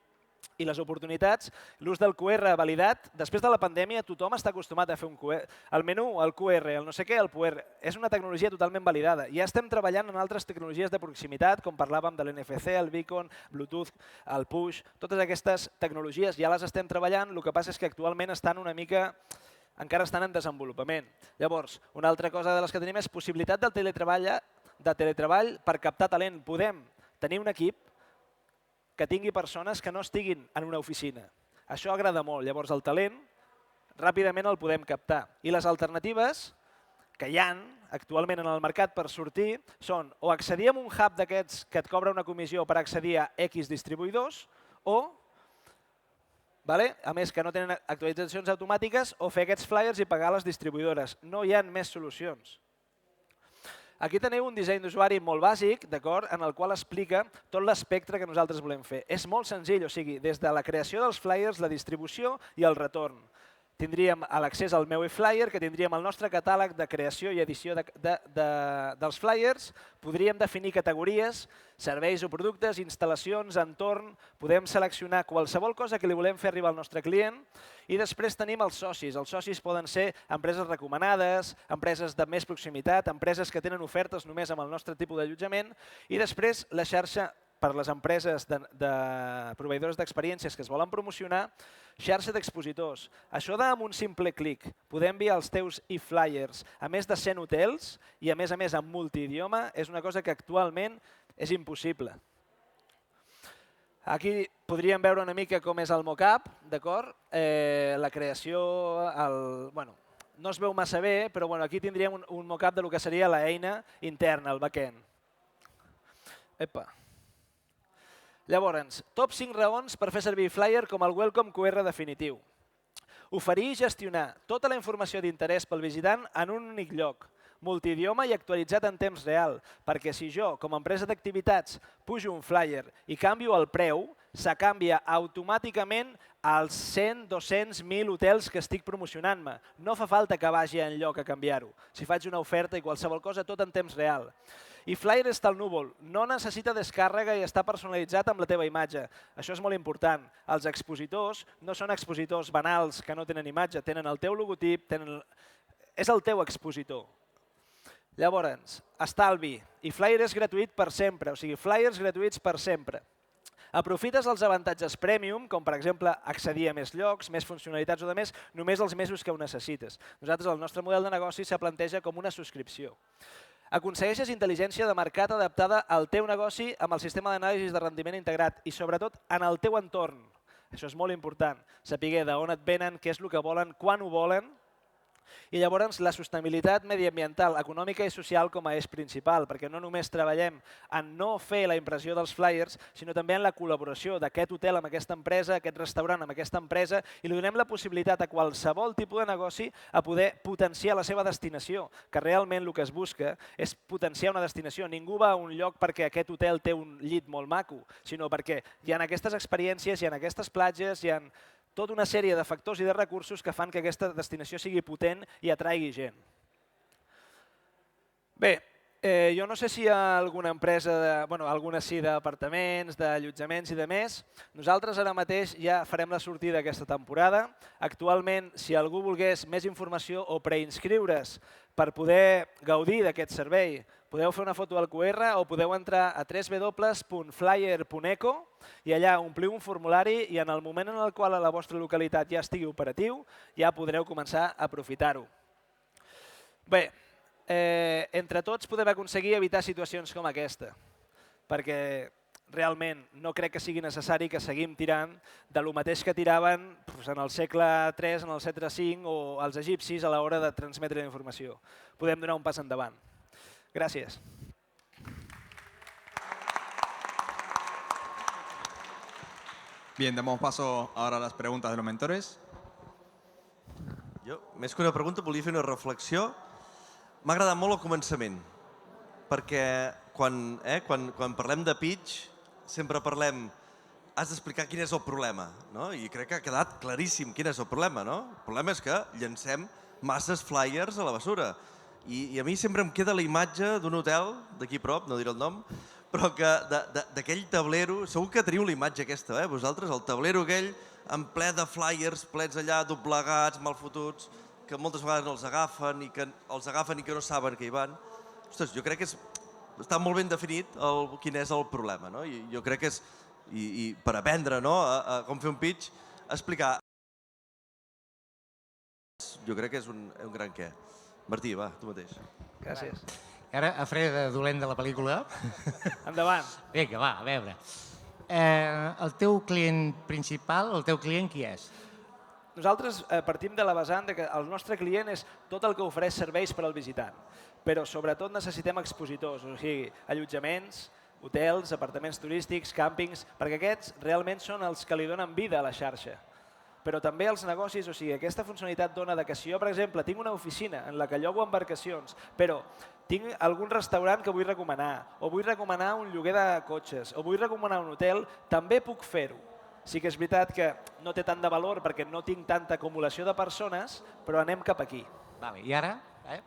I les oportunitats, l'ús del QR validat, després de la pandèmia tothom està acostumat a fer un QR. El menú, el QR, el no sé què, el QR, és una tecnologia totalment validada. Ja estem treballant en altres tecnologies de proximitat, com parlàvem de l'NFC, el Beacon, Bluetooth, el Push, totes aquestes tecnologies ja les estem treballant, el que passa és que actualment estan una mica encara estan en desenvolupament. Llavors, una altra cosa de les que tenim és possibilitat del teletreball per captar talent. Podem tenir un equip que tingui persones que no estiguin en una oficina. Això agrada molt. Llavors, el talent ràpidament el podem captar. I les alternatives que hi ha actualment en el mercat per sortir són o accedir a un hub d'aquests que et cobra una comissió per accedir a X distribuïdors o, a més que no tenen actualitzacions automàtiques, o fer aquests flyers i pagar a les distribuïdores. No hi ha més solucions. Aquí teniu un disseny d'usuari molt bàsic, d'acord, en el qual explica tot l'espectre que nosaltres volem fer. És molt senzill, o sigui, des de la creació dels flyers, la distribució i el retorn. tindríem l'accés al meu e-flyer, que tindríem el nostre catàleg de creació i edició dels flyers, podríem definir categories, serveis o productes, instal·lacions, entorn, podem seleccionar qualsevol cosa que li volem fer arribar al nostre client i després tenim els socis. Els socis poden ser empreses recomanades, empreses de més proximitat, empreses que tenen ofertes només amb el nostre tipus d'allotjament i després la xarxa per les empreses de proveïdors d'experiències que es volen promocionar, xarxa d'expositors. Això amb un simple clic. Poder enviar els teus e-flyers a més de 100 hotels i a més en multidioma és una cosa que actualment és impossible. Aquí podríem veure una mica com és el mock-up, d'acord? La creació, no es veu massa bé, però aquí tindríem un mock-up del que seria l'eina interna, el back-end. Llavors, top 5 raons per fer servir Flyer com el Welcome QR definitiu. Oferir i gestionar tota la informació d'interès pel visitant en un únic lloc, multidioma i actualitzat en temps real, perquè si jo, com a empresa d'activitats, pujo un flyer i canvio el preu, se canvia automàticament als 100, 200, 1.000 hotels que estic promocionant-me. No fa falta que vagi enlloc a canviar-ho. Si faig una oferta i qualsevol cosa, tot en temps real. I Flyer està al núvol, no necessita descàrrega i està personalitzat amb la teva imatge. Això és molt important. Els expositors no són expositors banals que no tenen imatge, tenen el teu logotip, és el teu expositor. Llavors, estalvi. I Flyer és gratuït per sempre, o sigui, Flyers gratuïts per sempre. Aprofites els avantatges premium, com per exemple accedir a més llocs, més funcionalitats o de més, només els mesos que ho necessites. Nosaltres, el nostre model de negoci se planteja com una subscripció. Aconsegueixes intel·ligència de mercat adaptada al teu negoci amb el sistema d'anàlisi de rendiment integrat i sobretot en el teu entorn. Això és molt important, saber d'on et venen, què és el que volen, quan ho volen. I llavors la sostenibilitat mediambiental, econòmica i social com a eix principal, perquè no només treballem en no fer la impressió dels flyers, sinó també en la col·laboració d'aquest hotel amb aquesta empresa, aquest restaurant amb aquesta empresa, i li donem la possibilitat a qualsevol tipus de negoci a poder potenciar la seva destinació, que realment el que es busca és potenciar una destinació. Ningú va a un lloc perquè aquest hotel té un llit molt maco, sinó perquè hi ha aquestes experiències, hi ha aquestes platges, hi ha tota una sèrie de factors i de recursos que fan que aquesta destinació sigui potent i atraigui gent. Bé, jo no sé si hi ha alguna empresa, algunes sí d'apartaments, d'allotjaments i de més. Nosaltres ara mateix ja farem la sortida aquesta temporada. Actualment, si algú volgués més informació o preinscriure's per poder gaudir d'aquest servei, podeu fer una foto al QR o podeu entrar a www.flyer.eco i allà ompliu un formulari i en el moment en el qual a la vostra localitat ja estigui operatiu, ja podreu començar a aprofitar-ho. Bé, entre tots podem aconseguir evitar situacions com aquesta, perquè realment no crec que sigui necessari que seguim tirant de lo mateix que tiraven en el segle III, en el segle V o els egipcis a l'hora de transmetre la informació. Podem donar un pas endavant. Gràcies. Bien, damos paso ahora a las preguntas de los mentores. Jo, més que una pregunta, volia fer una reflexió. M'ha agradat molt el començament, perquè quan parlem de pitch sempre parlem, has d'explicar quin és el problema, no? I crec que ha quedat claríssim quin és el problema, no? El problema és que llancem masses flyers a la bessura. I a mi sempre em queda la imatge d'un hotel d'aquí prop, no diré el nom, però que d'aquell tablero, segur que teniu la imatge aquesta, vosaltres, el tablero aquell en ple de flyers, plets allà, doblegats, mal fotuts, que moltes vegades no els agafen i que no saben que hi van. Ostres, jo crec que està molt ben definit quin és el problema, no? I jo crec que és, i per aprendre a com fer un pitch, explicar. Jo crec que és un gran què. Martí, va, tu mateix. Gràcies. Ara, a fre de dolent de la pel·lícula... Endavant. Vinga, va, a veure. El teu client principal, el teu client, qui és? Nosaltres partim de la vessant que el nostre client és tot el que ofereix serveis per al visitant, però sobretot necessitem expositors, o sigui, allotjaments, hotels, apartaments turístics, càmpings, perquè aquests realment són els que li donen vida a la xarxa. Però també els negocis, o sigui, aquesta funcionalitat dona que si jo, per exemple, tinc una oficina en la que llogo embarcacions, però tinc algun restaurant que vull recomanar, o vull recomanar un lloguer de cotxes, o vull recomanar un hotel, també puc fer-ho. Sí que és veritat que no té tant de valor perquè no tinc tanta acumulació de persones, però anem cap aquí. Vale, i ara,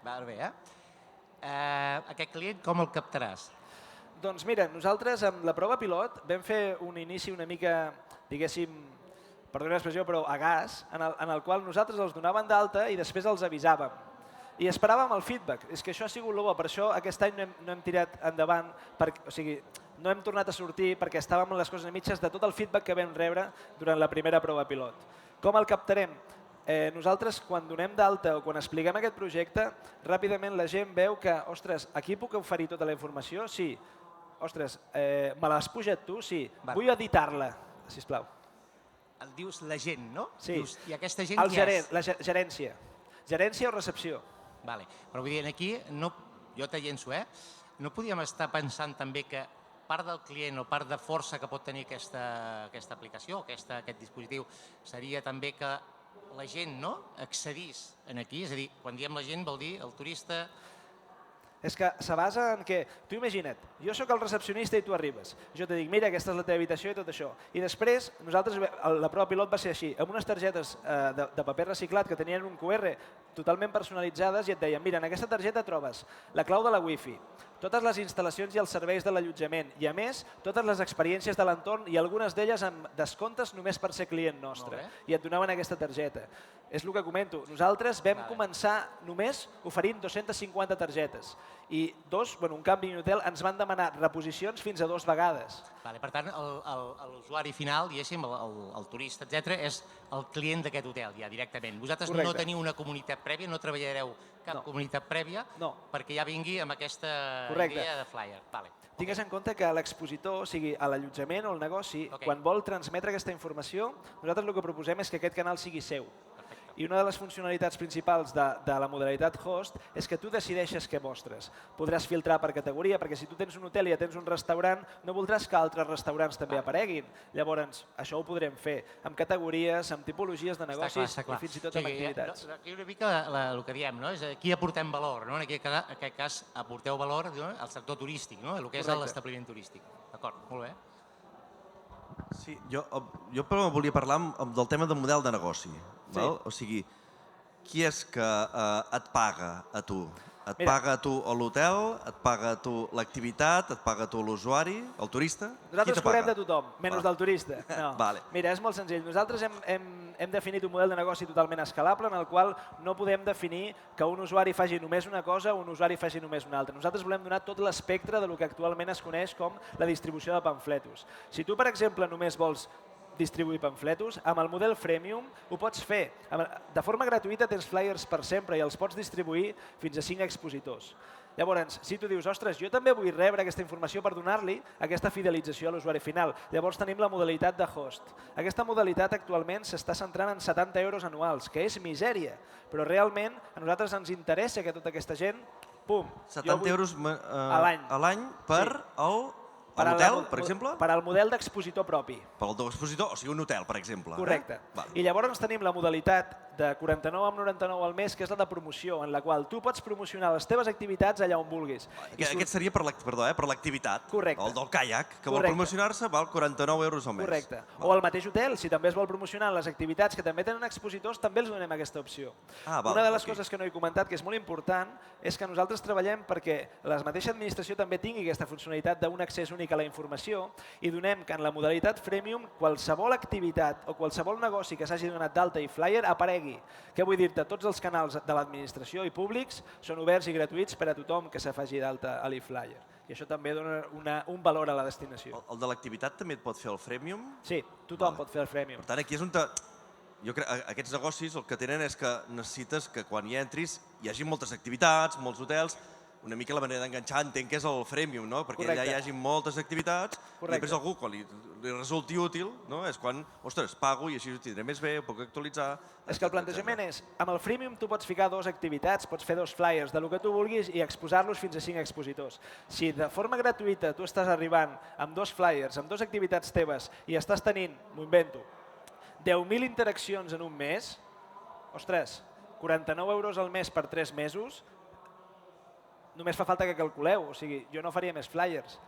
va bé, aquest client com el captaràs? Doncs mira, nosaltres amb la prova pilot vam fer un inici una mica, diguéssim, perdó l'expressió, però a gas, en el qual nosaltres els donaven d'alta i després els avisàvem. I esperàvem el feedback. És que això ha sigut el bo, per això aquest any no hem tirat endavant, o sigui, no hem tornat a sortir perquè estàvem en les coses a mitges de tot el feedback que vam rebre durant la primera prova pilot. Com el captarem? Nosaltres, quan donem d'alta o quan expliquem aquest projecte, ràpidament la gent veu que, ostres, aquí puc oferir tota la informació? Sí. Ostres, me l'has pujat tu? Sí. Vull editar-la, sisplau. El dius la gent, no? Sí. I aquesta gent qui és? La gerència. Gerència o recepció. Vale. Però vull dir, aquí, jo te llenço, no podíem estar pensant també que part del client o part de força que pot tenir aquesta aplicació, aquest dispositiu, seria també que la gent accedís aquí? És a dir, quan diem la gent vol dir el turista... És que se basa en que, tu imagina't, jo sóc el recepcionista i tu arribes. Jo te dic, mira, aquesta és la teva habitació i tot això. I després, nosaltres, la prova pilot va ser així, amb unes targetes de paper reciclat que tenien un QR totalment personalitzades i et deien, mira, en aquesta targeta trobes la clau de la Wi-Fi, totes les instal·lacions i els serveis de l'allotjament i, a més, totes les experiències de l'entorn i algunes d'elles amb descomptes només per ser client nostre. I et donaven aquesta targeta. És el que comento. Nosaltres vam començar només oferint 250 targetes i un canvi en hotel ens van demanar reposicions fins a 2 vegades. Per tant, l'usuari final, diguéssim, el turista, etc., és el client d'aquest hotel ja directament. Vosaltres no teniu una comunitat prèvia, no treballareu cap comunitat prèvia perquè ja vingui amb aquesta idea de flyer. Tingues en compte que l'expositor, o sigui, a l'allotjament o el negoci, quan vol transmetre aquesta informació, nosaltres el que proposem és que aquest canal sigui seu. I una de les funcionalitats principals de la modalitat host és que tu decideixes què mostres. Podràs filtrar per categoria, perquè si tu tens un hotel i ja tens un restaurant, no voldràs que altres restaurants també apareguin. Llavors, això ho podrem fer amb categories, amb tipologies de negocis i fins i tot amb activitats. Aquí una mica el que diem, és aquí aportem valor. En aquest cas aporteu valor al sector turístic, el que és l'establiment turístic. D'acord, molt bé. Sí, jo però volia parlar del tema del model de negoci. O sigui, qui és que et paga a tu? Et paga a tu l'hotel, et paga a tu l'activitat, et paga a tu l'usuari, el turista? Nosaltres cobrem de tothom, menys del turista. Mira, és molt senzill. Nosaltres hem definit un model de negoci totalment escalable en el qual no podem definir que un usuari faci només una cosa o un usuari faci només una altra. Nosaltres volem donar tot l'espectre del que actualment es coneix com la distribució de pamfletos. Si tu, per exemple, només vols distribuir pamfletos, amb el model freemium ho pots fer. De forma gratuïta tens flyers per sempre i els pots distribuir fins a 5 expositors. Llavors, si tu dius, ostres, jo també vull rebre aquesta informació per donar-li aquesta fidelització a l'usuari final, llavors tenim la modalitat de host. Aquesta modalitat actualment s'està centrant en 70 euros anuals, que és misèria, però realment a nosaltres ens interessa que tota aquesta gent, pum, 70 euros a l'any per l'hotel, per exemple? Per al model d'expositor propi. Per al d'expositor, o sigui, un hotel, per exemple. Correcte. I llavors tenim la modalitat de 49,99 al mes, que és la de promoció, en la qual tu pots promocionar les teves activitats allà on vulguis. Aquest seria per l'activitat. Correcte. El del caiac, que vol promocionar-se, val 49 euros al mes. Correcte. O el mateix hotel, si també es vol promocionar les activitats que també tenen expositors, també els donem aquesta opció. Una de les coses que no he comentat, que és molt important, és que nosaltres treballem perquè la mateixa administració també tingui aquesta funcionalitat d'un accés únic a la informació i donem que en la modalitat freemium qualsevol activitat o qualsevol negoci que s'hagi donat d'alta i flyer aparegui. Què vull dir-te? Tots els canals de l'administració i públics són oberts i gratuïts per a tothom que se faci d'alta a l'e-flyer. I això també dona un valor a la destinació. El de l'activitat també et pot fer el freemium? Sí, tothom pot fer el freemium. Per tant, aquí és on jo crec que aquests negocis el que tenen és que necessites que quan hi entris hi hagi moltes activitats, molts hotels. Una mica la manera d'enganxar entenc que és el freemium, perquè allà hi hagi moltes activitats i després algú quan li resulti útil és quan, ostres, pago i així ho tindré més bé, ho puc actualitzar. És que el plantejament és, amb el freemium tu pots ficar 2 activitats, pots fer 2 flyers de lo que tu vulguis i exposar-los fins a 5 expositors. Si de forma gratuïta tu estàs arribant amb 2 flyers, amb 2 activitats teves i estàs tenint, m'ho invento, 10.000 interaccions en un mes, ostres, 49 euros al mes per 3 mesos, només fa falta que calculeu, o sigui, jo no faria més flyers.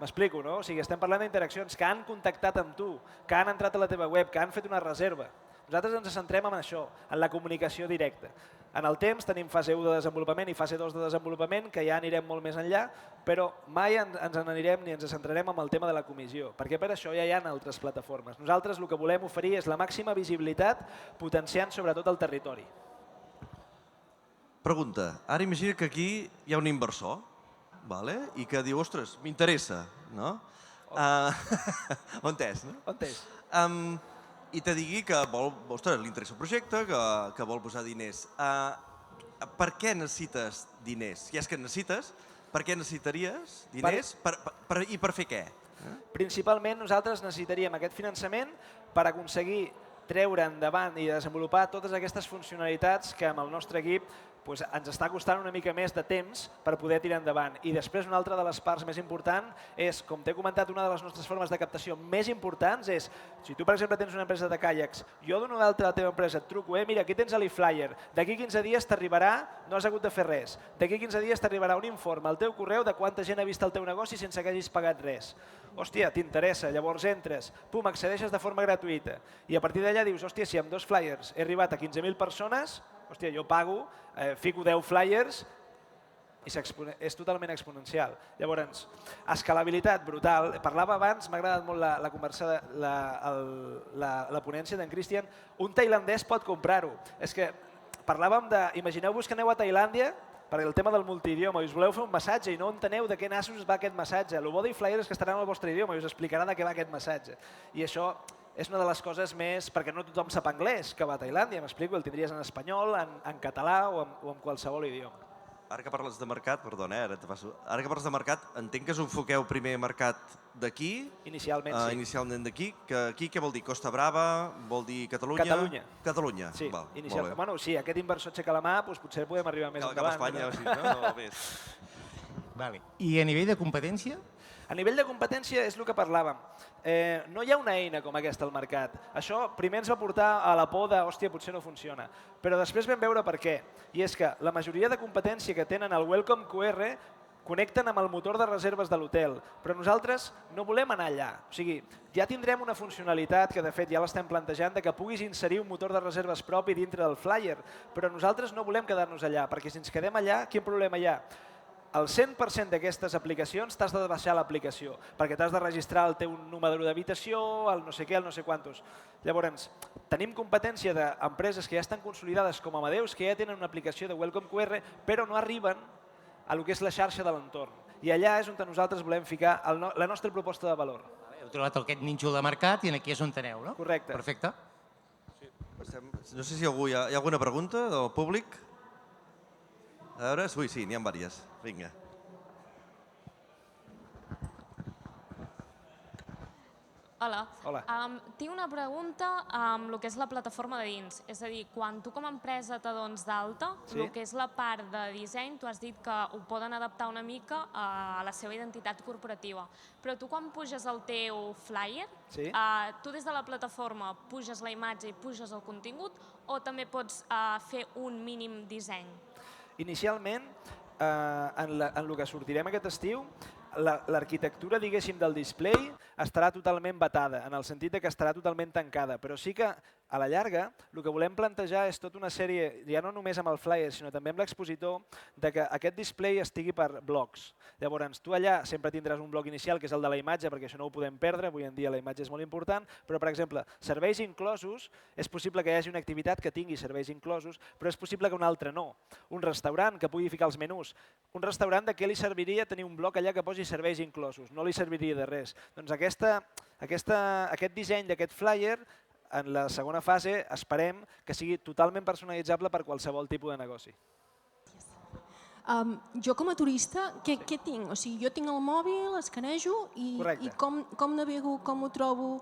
M'explico, no? O sigui, estem parlant d'interaccions que han contactat amb tu, que han entrat a la teva web, que han fet una reserva. Nosaltres ens centrem en això, en la comunicació directa. En el temps tenim fase 1 de desenvolupament i fase 2 de desenvolupament, que ja anirem molt més enllà, però mai ens n'anirem ni ens centrarem en el tema de la comissió, perquè per això ja hi ha altres plataformes. Nosaltres el que volem oferir és la màxima visibilitat, potenciant sobretot el territori. Pregunta, ara imagina que aquí hi ha un inversor, i que diu, ostres, m'interessa, no? On és, no? On és? I te digui que vol, ostres, li interessa el projecte, que vol posar diners. Per què necessites diners? Si és que necessites, per què necessitaries diners i per fer què? Principalment nosaltres necessitaríem aquest finançament per aconseguir treure endavant i desenvolupar totes aquestes funcionalitats que amb el nostre equip ens està costant una mica més de temps per poder tirar endavant. I després una altra de les parts més importants és, com t'he comentat, una de les nostres formes de captació més importants és, si tu per exemple tens una empresa de caiacs, jo dono d'altra a la teva empresa, et truco, mira, aquí tens l'e-flyer, d'aquí 15 dies t'arribarà, no has hagut de fer res, d'aquí 15 dies t'arribarà un informe al teu correu de quanta gent ha vist el teu negoci sense que hagis pagat res. Hòstia, t'interessa, llavors entres, pum, accedeixes de forma gratuïta i a partir d'allà dius, hòstia, si amb 2 flyers he arribat a 15.000 persones, hòstia, jo pago, fico 10 flyers i és totalment exponencial. Llavors, escalabilitat brutal. Parlava abans, m'ha agradat molt la conversa, la ponència d'en Cristian. Un tailandès pot comprar-ho. És que parlàvem de, imagineu-vos que aneu a Tailàndia per el tema del multidioma, i us voleu fer un massatge i no enteneu de què nassos va aquest massatge. El bo d'e-flyer és que estaran al vostre idioma i us explicarà de què va aquest massatge. I això és una de les coses més, perquè no tothom sap anglès, que va a Tailàndia, m'explico, el tindries en espanyol, en català o en qualsevol idioma. Ara que parles de mercat, perdona, ara te passo. Ara que parles de mercat, entenc que us enfoqueu primer mercat d'aquí? Inicialment, sí. Inicialment d'aquí. Aquí què vol dir? Costa Brava? Vol dir Catalunya? Catalunya. Catalunya, sí, val, inicialment. Bueno, sí, aquest inversor aixeca la mà, potser podem arribar més endavant. Cap a Espanya, sí, no? Més. I a nivell de competència? A nivell de competència és el que parlàvem. No hi ha una eina com aquesta al mercat. Això primer ens va portar a la por de, hòstia, potser no funciona. Però després vam veure per què. I és que la majoria de competència que tenen el Welcome QR connecten amb el motor de reserves de l'hotel, però nosaltres no volem anar allà. O sigui, ja tindrem una funcionalitat que de fet ja l'estem plantejant de que puguis inserir un motor de reserves propi dintre del flyer, però nosaltres no volem quedar-nos allà, perquè si ens quedem allà, quin problema hi ha? El 100% d'aquestes aplicacions t'has de baixar l'aplicació, perquè t'has de registrar el teu número d'habitació, el no sé què, el no sé quantos. Llavors, tenim competència d'empreses que ja estan consolidades com Amadeus, que ja tenen una aplicació de Welcome QR, però no arriben a lo que és la xarxa de l'entorn. I allà és on nosaltres volem ficar la nostra proposta de valor. Heu trobat aquest nínxol de mercat i aquí és on aneu, no? Correcte. Perfecte. No sé si hi ha alguna pregunta del públic. A veure, sí, n'hi ha diverses. Vinga. Hola. Hola. Tinc una pregunta amb el que és la plataforma de dins. És a dir, quan tu com a empresa te dones d'alta, el que és la part de disseny, tu has dit que ho poden adaptar una mica a la seva identitat corporativa. Però tu quan puges el teu flyer, tu des de la plataforma puges la imatge i puges el contingut o també pots fer un mínim disseny? Inicialment, en el que sortirem aquest estiu, l'arquitectura, diguéssim, del display estarà totalment vetada, en el sentit que estarà totalment tancada, però sí que a la llarga el que volem plantejar és tota una sèrie, ja no només amb el flyer, sinó també amb l'expositor, de que aquest display estigui per blocs. Llavors, tu allà sempre tindràs un bloc inicial, que és el de la imatge, perquè això no ho podem perdre, avui en dia la imatge és molt important, però, per exemple, serveis inclosos, és possible que hi hagi una activitat que tingui serveis inclosos, però és possible que una altra no. Un restaurant que pugui ficar els menús. Un restaurant de què li serviria tenir un bloc allà que posi serveis inclosos? No li serviria de res. Doncs aquest disseny d'aquest flyer, en la segona fase, esperem que sigui totalment personalitzable per qualsevol tipus de negoci. Jo com a turista, què tinc? O sigui, jo tinc el mòbil, escanejo i com navego, com ho trobo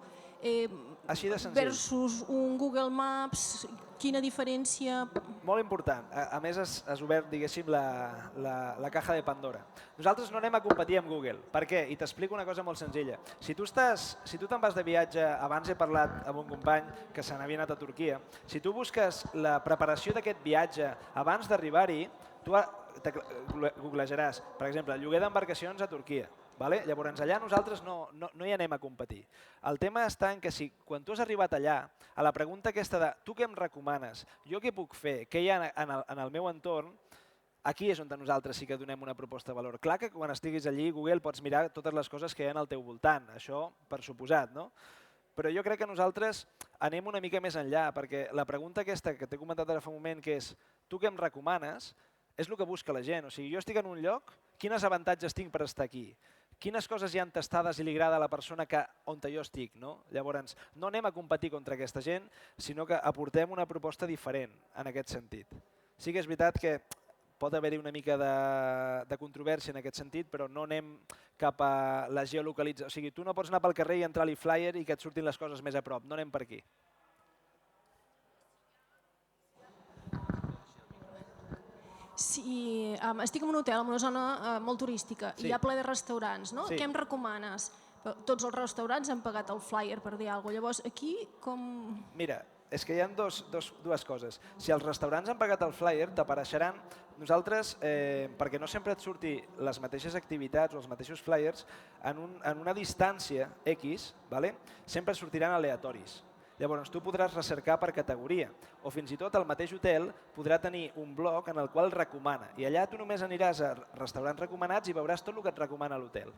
versus un Google Maps, quina diferència? Molt important. A més, has obert, diguéssim, la caja de Pandora. Nosaltres no anem a competir amb Google. Per què? I t'explico una cosa molt senzilla. Si tu te'n vas de viatge, abans he parlat amb un company que se n'havia anat a Turquia, si tu busques la preparació d'aquest viatge abans d'arribar-hi, tu googlejaràs, per exemple, lloguer d'embarcacions a Turquia. Llavors, allà nosaltres no hi anem a competir. El tema està en que si quan tu has arribat allà, a la pregunta aquesta de tu què em recomanes, jo què puc fer, què hi ha en el meu entorn, aquí és on nosaltres sí que donem una proposta de valor. Clar que quan estiguis allí, Google, pots mirar totes les coses que hi ha al teu voltant, això per suposat, no? Però jo crec que nosaltres anem una mica més enllà, perquè la pregunta aquesta que t'he comentat ara fa un moment, que és tu què em recomanes, és el que busca la gent. O sigui, jo estic en un lloc, quins avantatges tinc per estar aquí? Quines coses hi han tastades i li agrada a la persona on jo estic? Llavors, no anem a competir contra aquesta gent, sinó que aportem una proposta diferent en aquest sentit. Sí que és veritat que pot haver-hi una mica de controvèrsia en aquest sentit, però no anem cap a la geolocalització. O sigui, tu no pots anar pel carrer i entrar a l'eFlyer i que et surtin les coses més a prop. No anem per aquí. Si estic en un hotel, en una zona molt turística, i hi ha ple de restaurants, no? Què em recomanes? Tots els restaurants han pagat el flyer, per dir alguna cosa. Llavors, aquí com... Mira, és que hi ha dues coses. Si els restaurants han pagat el flyer, t'apareixeran. Nosaltres, perquè no sempre et surti les mateixes activitats o els mateixos flyers, en una distància X, sempre sortiran aleatoris. Llavors, tu podràs recercar per categoria, o fins i tot el mateix hotel podrà tenir un bloc en el qual recomana. I allà tu només aniràs a restaurants recomanats i veuràs tot el que et recomana l'hotel.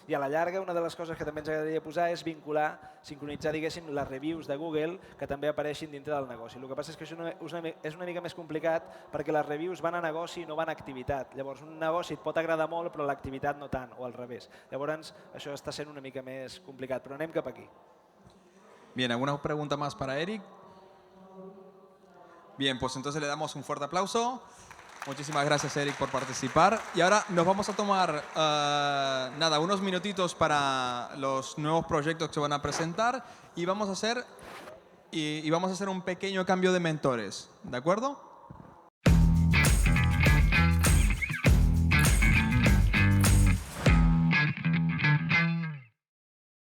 I a la llarga, una de les coses que també ens agradaria posar és vincular, sincronitzar, diguéssim, les reviews de Google que també apareixin dintre del negoci. El que passa és que això és una mica més complicat perquè les reviews van a negoci i no van a activitat. Llavors, un negoci et pot agradar molt, però l'activitat no tant, o al revés. Llavors, això està sent una mica més complicat, però anem cap aquí. Bien, ¿alguna pregunta más para Eric? Bien, pues entonces le damos un fuerte aplauso. Muchísimas gracias, Eric, por participar. Y ahora nos vamos a tomar unos minutitos para los nuevos proyectos que se van a presentar y vamos a hacer un pequeño cambio de mentores, ¿de acuerdo?